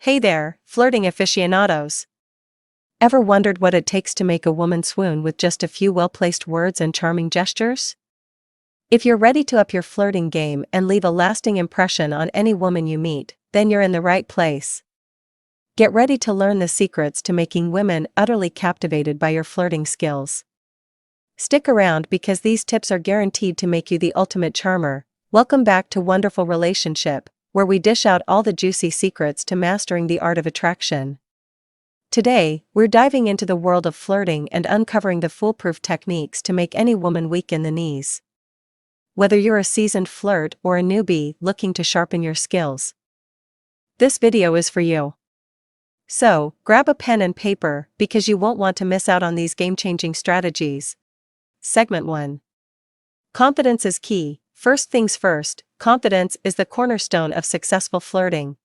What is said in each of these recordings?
Hey there, flirting aficionados. Ever wondered what it takes to make a woman swoon with just a few well-placed words and charming gestures? If you're ready to up your flirting game and leave a lasting impression on any woman you meet, then you're in the right place. Get ready to learn the secrets to making women utterly captivated by your flirting skills. Stick around because these tips are guaranteed to make you the ultimate charmer. Welcome back to Wonderful Relationship, where we dish out all the juicy secrets to mastering the art of attraction. Today, we're diving into the world of flirting and uncovering the foolproof techniques to make any woman weak in the knees. Whether you're a seasoned flirt or a newbie looking to sharpen your skills, this video is for you. So, grab a pen and paper because you won't want to miss out on these game-changing strategies. Segment 1. Confidence is key. First things first, confidence is the cornerstone of successful flirting.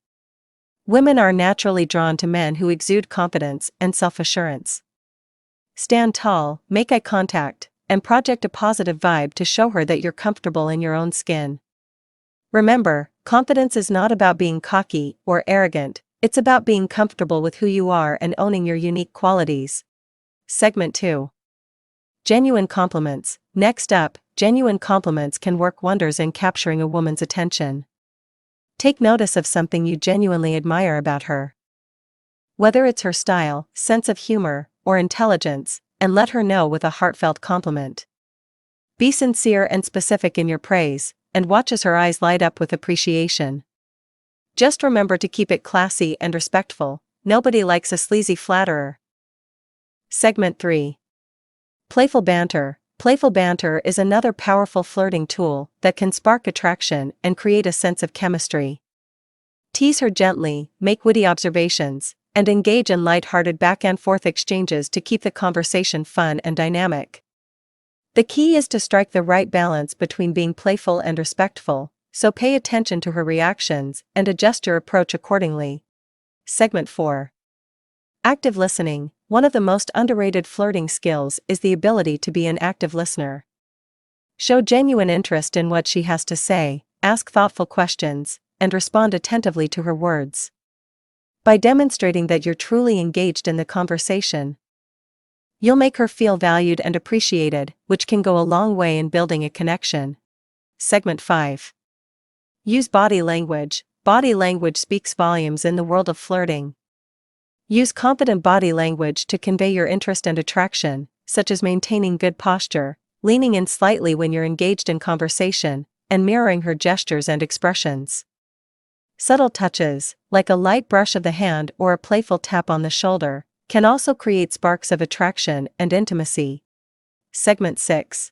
Women are naturally drawn to men who exude confidence and self-assurance. Stand tall, make eye contact, and project a positive vibe to show her that you're comfortable in your own skin. Remember, confidence is not about being cocky or arrogant, it's about being comfortable with who you are and owning your unique qualities. Segment 2. Genuine compliments. Next up, genuine compliments can work wonders in capturing a woman's attention. Take notice of something you genuinely admire about her. Whether it's her style, sense of humor, or intelligence, and let her know with a heartfelt compliment. Be sincere and specific in your praise, and watch as her eyes light up with appreciation. Just remember to keep it classy and respectful. Nobody likes a sleazy flatterer. Segment 3. Playful banter. Playful banter is another powerful flirting tool that can spark attraction and create a sense of chemistry. Tease her gently, make witty observations, and engage in light-hearted back-and-forth exchanges to keep the conversation fun and dynamic. The key is to strike the right balance between being playful and respectful, so pay attention to her reactions and adjust your approach accordingly. Segment 4. Active listening. One of the most underrated flirting skills is the ability to be an active listener. Show genuine interest in what she has to say, ask thoughtful questions, and respond attentively to her words. By demonstrating that you're truly engaged in the conversation, you'll make her feel valued and appreciated, which can go a long way in building a connection. Segment 5. Use body language. Body language speaks volumes in the world of flirting. Use confident body language to convey your interest and attraction, such as maintaining good posture, leaning in slightly when you're engaged in conversation, and mirroring her gestures and expressions. Subtle touches, like a light brush of the hand or a playful tap on the shoulder, can also create sparks of attraction and intimacy. Segment 6.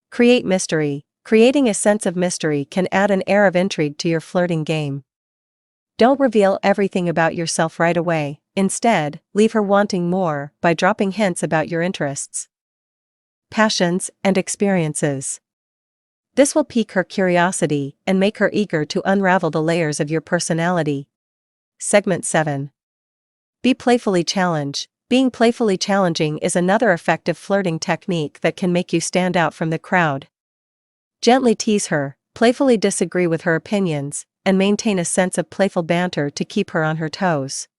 Create mystery. Creating a sense of mystery can add an air of intrigue to your flirting game. Don't reveal everything about yourself right away. Instead, leave her wanting more by dropping hints about your interests, passions, and experiences. This will pique her curiosity and make her eager to unravel the layers of your personality. Segment 7. Be playfully challenged. Being playfully challenging is another effective flirting technique that can make you stand out from the crowd. Gently tease her, playfully disagree with her opinions, and maintain a sense of playful banter to keep her on her toes.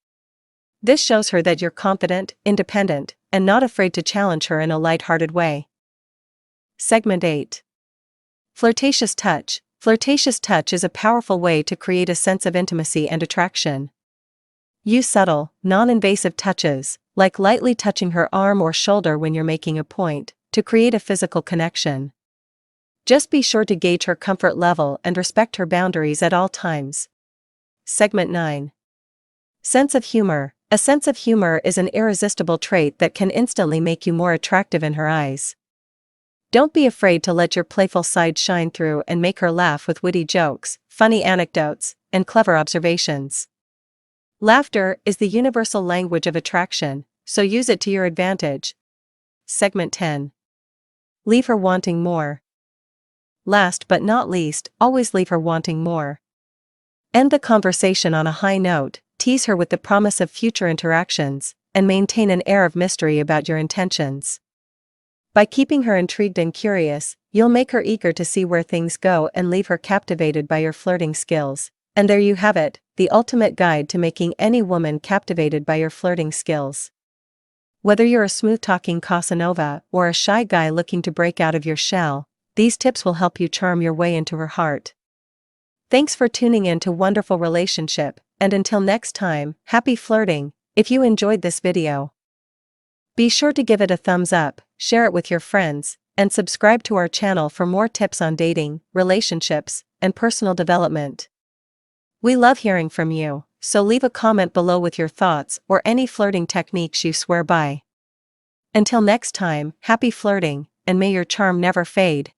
This shows her that you're confident, independent, and not afraid to challenge her in a light-hearted way. Segment 8. Flirtatious touch. Flirtatious touch is a powerful way to create a sense of intimacy and attraction. Use subtle, non-invasive touches, like lightly touching her arm or shoulder when you're making a point, to create a physical connection. Just be sure to gauge her comfort level and respect her boundaries at all times. Segment 9. Sense of humor. A sense of humor is an irresistible trait that can instantly make you more attractive in her eyes. Don't be afraid to let your playful side shine through and make her laugh with witty jokes, funny anecdotes, and clever observations. Laughter is the universal language of attraction, so use it to your advantage. Segment 10. Leave her wanting more. Last but not least, always leave her wanting more. End the conversation on a high note, tease her with the promise of future interactions, and maintain an air of mystery about your intentions. By keeping her intrigued and curious, you'll make her eager to see where things go and leave her captivated by your flirting skills. And there you have it, the ultimate guide to making any woman captivated by your flirting skills. Whether you're a smooth-talking Casanova or a shy guy looking to break out of your shell, these tips will help you charm your way into her heart. Thanks for tuning in to Wonderful Relationship, and until next time, happy flirting. If you enjoyed this video, be sure to give it a thumbs up, share it with your friends, and subscribe to our channel for more tips on dating, relationships, and personal development. We love hearing from you, so leave a comment below with your thoughts or any flirting techniques you swear by. Until next time, happy flirting, and may your charm never fade.